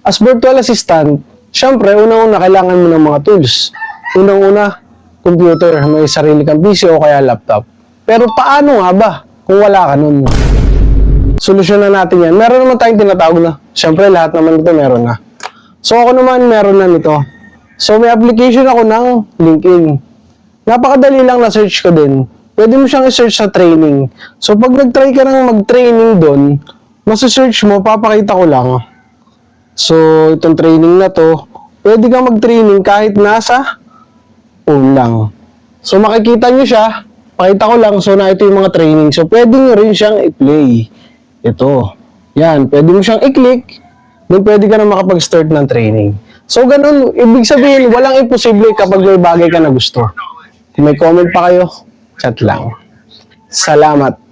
As virtual assistant, syempre, unang-una kailangan mo ng mga tools. Unang-una, computer, may sarili kang PC o kaya laptop. Pero paano nga ba kung wala ka nun? Solusyonan natin yan. Meron naman tayong tinatawag na. Syempre, lahat naman ito meron na. So, ako naman meron na nito. So, may application ako ng LinkedIn. Napakadali lang na search ko din. Pwede mo siyang i-search sa training. So, pag nag-try ka ng mag-training doon, masa-search mo, papakita ko lang. So, itong training na to, pwede kang mag-training kahit nasa phone lang. So, makikita nyo siya, pakita ko lang, so na ito yung mga training. So, pwede nyo rin siyang i-play. Ito. Yan, pwede mo siyang i-click, then pwede ka na makapag-start ng training. So, ganun, ibig sabihin, walang imposible kapag may bagay ka na gusto. Kung may comment pa kayo, chat lang. Salamat.